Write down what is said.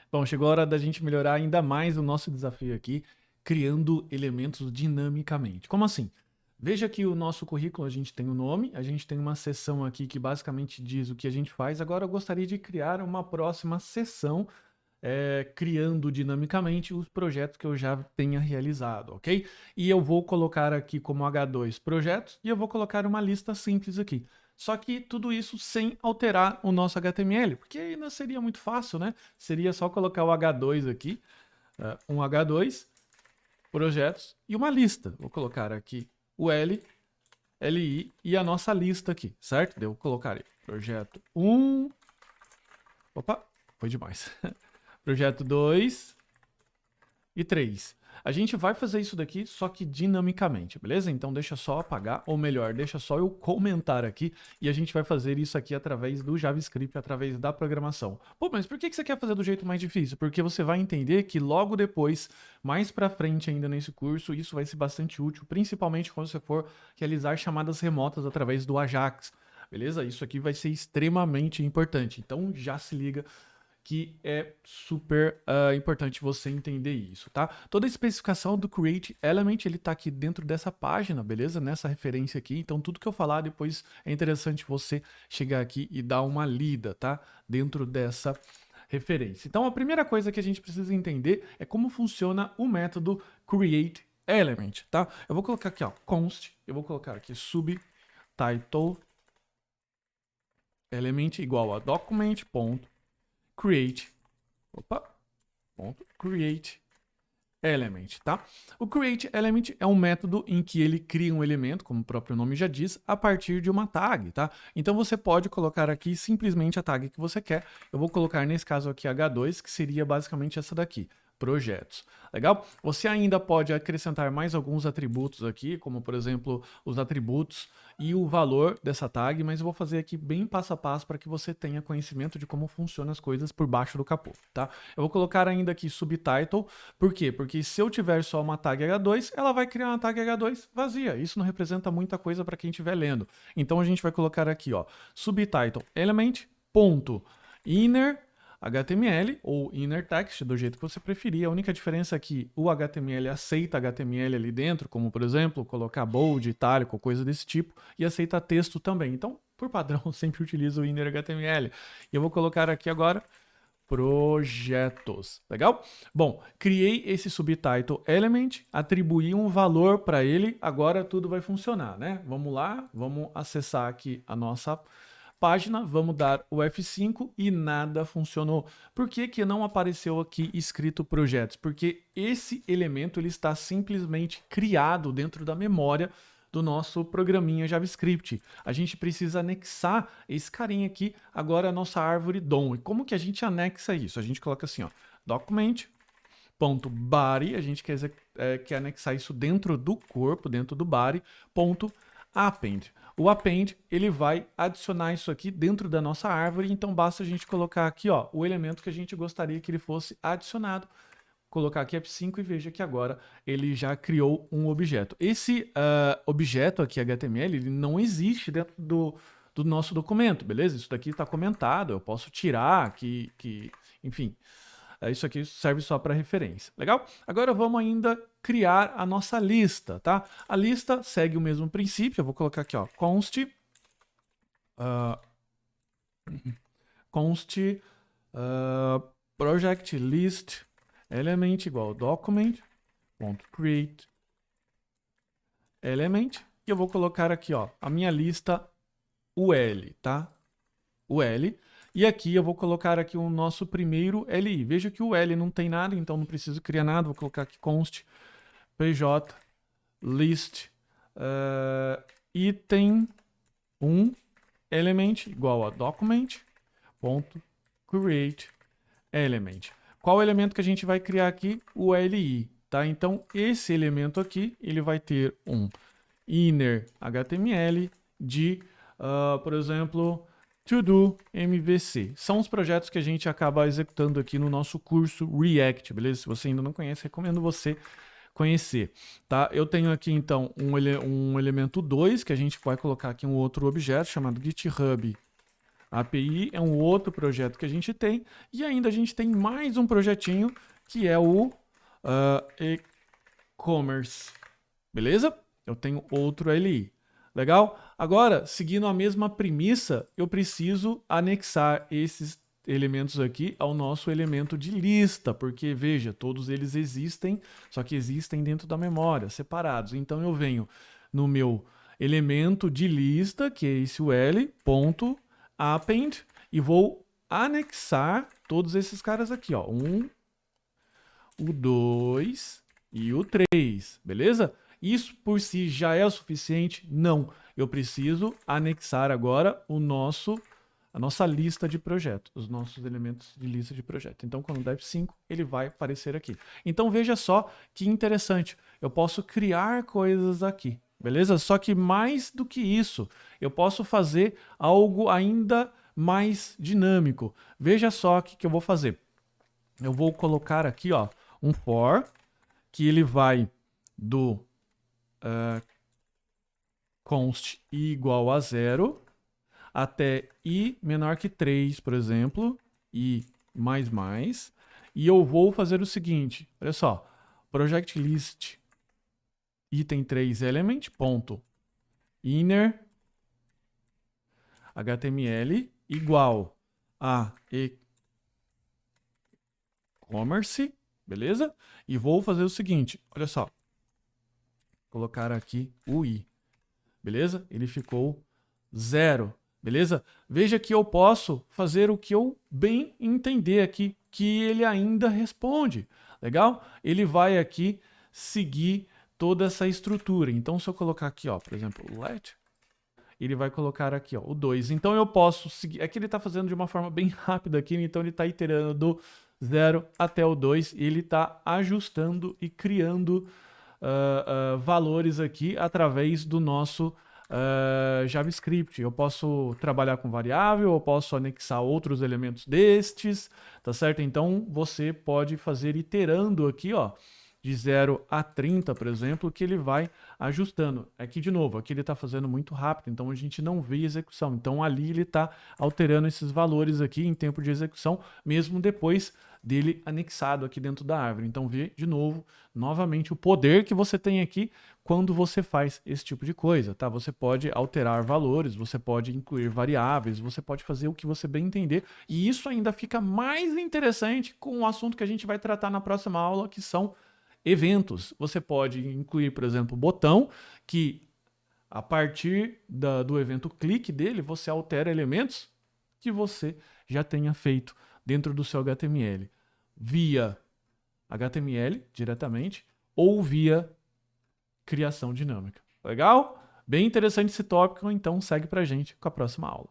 Bom, chegou a hora da gente melhorar ainda mais o nosso desafio aqui, criando elementos dinamicamente. Como assim? Veja que o nosso currículo, a gente tem o nome, a gente tem uma seção aqui que basicamente diz o que a gente faz. Agora eu gostaria de criar uma próxima seção, criando dinamicamente os projetos que eu já tenha realizado, ok? E eu vou colocar aqui como H2 projetos e eu vou colocar uma lista simples aqui. Só que tudo isso sem alterar o nosso HTML, porque ainda seria muito fácil, né? Seria só colocar o H2 aqui, um H2, projetos e uma lista. Vou colocar aqui o L, LI e a nossa lista aqui, certo? Eu vou colocar aí, projeto 1, opa, foi demais. Projeto 2 e 3. A gente vai fazer isso daqui, só que dinamicamente, beleza? Então deixa só apagar, ou melhor, deixa só eu comentar aqui, e a gente vai fazer isso aqui através do JavaScript, através da programação. Pô, mas por que você quer fazer do jeito mais difícil? Porque você vai entender que logo depois, mais pra frente ainda nesse curso, isso vai ser bastante útil, principalmente quando você for realizar chamadas remotas através do Ajax, beleza? Isso aqui vai ser extremamente importante, então já se liga que é super importante você entender isso, tá? Toda a especificação do Create Element, ele tá aqui dentro dessa página, beleza? Nessa referência aqui, então tudo que eu falar depois é interessante você chegar aqui e dar uma lida, tá? Dentro dessa referência. Então a primeira coisa que a gente precisa entender é como funciona o método Create Element, tá? Eu vou colocar aqui, ó, const, eu vou colocar aqui subtitle element igual a document.create, create element, tá? O create element é um método em que ele cria um elemento, como o próprio nome já diz, a partir de uma tag, tá? Então você pode colocar aqui simplesmente a tag que você quer. Eu vou colocar nesse caso aqui H2, que seria basicamente essa daqui, projetos. Legal? Você ainda pode acrescentar mais alguns atributos aqui, como por exemplo os atributos e o valor dessa tag, mas eu vou fazer aqui bem passo a passo para que você tenha conhecimento de como funcionam as coisas por baixo do capô, tá? Eu vou colocar ainda aqui subtitle, por quê? Porque se eu tiver só uma tag H2, ela vai criar uma tag H2 vazia, isso não representa muita coisa para quem estiver lendo. Então a gente vai colocar aqui, ó, subtitle element ponto inner HTML ou inner text, do jeito que você preferir. A única diferença é que o HTML aceita HTML ali dentro, como por exemplo, colocar bold, itálico, coisa desse tipo, e aceita texto também. Então, por padrão, eu sempre utilizo o inner HTML. E eu vou colocar aqui agora projetos. Legal? Bom, criei esse subtitle element, atribuí um valor para ele, agora tudo vai funcionar, né? Vamos lá, vamos acessar aqui a nossa página, vamos dar o F5 e nada funcionou. Por que que não apareceu aqui escrito projetos? Porque esse elemento ele está simplesmente criado dentro da memória do nosso programinha JavaScript. A gente precisa anexar esse carinha aqui, agora a nossa árvore DOM. E como que a gente anexa isso? A gente coloca assim, ó, document.body, a gente quer anexar isso dentro do corpo, dentro do body, .append. O append, ele vai adicionar isso aqui dentro da nossa árvore, então basta a gente colocar aqui, ó, o elemento que a gente gostaria que ele fosse adicionado, colocar aqui F5 e veja que agora ele já criou um objeto. Esse objeto aqui, HTML, ele não existe dentro do nosso documento, beleza? Isso daqui está comentado, eu posso tirar, enfim, isso aqui serve só para referência, legal? Agora vamos ainda criar a nossa lista, tá? A lista segue o mesmo princípio, eu vou colocar aqui, ó, const project list element igual document.create element, e eu vou colocar aqui, ó, a minha lista UL, tá? UL. E aqui eu vou colocar aqui o nosso primeiro LI. Veja que o L não tem nada, então não preciso criar nada. Vou colocar aqui const pj list item 1 element igual a document.create element. Qual elemento que a gente vai criar aqui? O LI, tá? Então esse elemento aqui, ele vai ter um inner HTML de, por exemplo, to-do MVC. São os projetos que a gente acaba executando aqui no nosso curso React, beleza? Se você ainda não conhece, recomendo você conhecer, tá? Eu tenho aqui então um elemento 2, que a gente vai colocar aqui um outro objeto chamado GitHub A API é um outro projeto que a gente tem. E ainda a gente tem mais um projetinho que é o e-commerce. Beleza? Eu tenho outro LI. Legal? Agora, seguindo a mesma premissa, eu preciso anexar esses elementos aqui ao nosso elemento de lista, porque veja, todos eles existem, só que existem dentro da memória, separados. Então eu venho no meu elemento de lista, que é esse L, ponto, append, e vou anexar todos esses caras aqui, ó. O 2 e o 3, beleza? Isso por si já é o suficiente? Não. Eu preciso anexar agora a nossa lista de projetos, os nossos elementos de lista de projeto. Então, quando der F5, ele vai aparecer aqui. Então, veja só que interessante. Eu posso criar coisas aqui, beleza? Só que mais do que isso, eu posso fazer algo ainda mais dinâmico. Veja só o que eu vou fazer. Eu vou colocar aqui, ó, um for, que ele vai do const i igual a 0 até i menor que 3, por exemplo, i mais, e eu vou fazer o seguinte, olha só, project list item 3 element, ponto, inner html igual a e-commerce, beleza? E vou fazer o seguinte, olha só, colocar aqui o i, beleza? Ele ficou 0, beleza? Veja que eu posso fazer o que eu bem entender aqui, que ele ainda responde, legal? Ele vai aqui seguir toda essa estrutura. Então, se eu colocar aqui, ó, por exemplo, let, ele vai colocar aqui, ó, o 2. Então, eu posso seguir... É que ele está fazendo de uma forma bem rápida aqui, então ele está iterando do 0 até o 2 e ele está ajustando e criando valores aqui através do nosso JavaScript. Eu posso trabalhar com variável, eu posso anexar outros elementos destes, tá certo? Então, você pode fazer iterando aqui, ó, de 0 a 30, por exemplo, que ele vai ajustando. Aqui, de novo, aqui ele está fazendo muito rápido, então a gente não vê execução. Então, ali ele está alterando esses valores aqui em tempo de execução, mesmo depois dele anexado aqui dentro da árvore. Então, vê de novo, novamente, o poder que você tem aqui quando você faz esse tipo de coisa, tá? Você pode alterar valores, você pode incluir variáveis, você pode fazer o que você bem entender. E isso ainda fica mais interessante com o assunto que a gente vai tratar na próxima aula, que são eventos. Você pode incluir, por exemplo, botão que a partir do evento clique dele, você altera elementos que você já tenha feito dentro do seu HTML, via HTML diretamente ou via criação dinâmica. Legal? Bem interessante esse tópico, então segue pra gente com a próxima aula.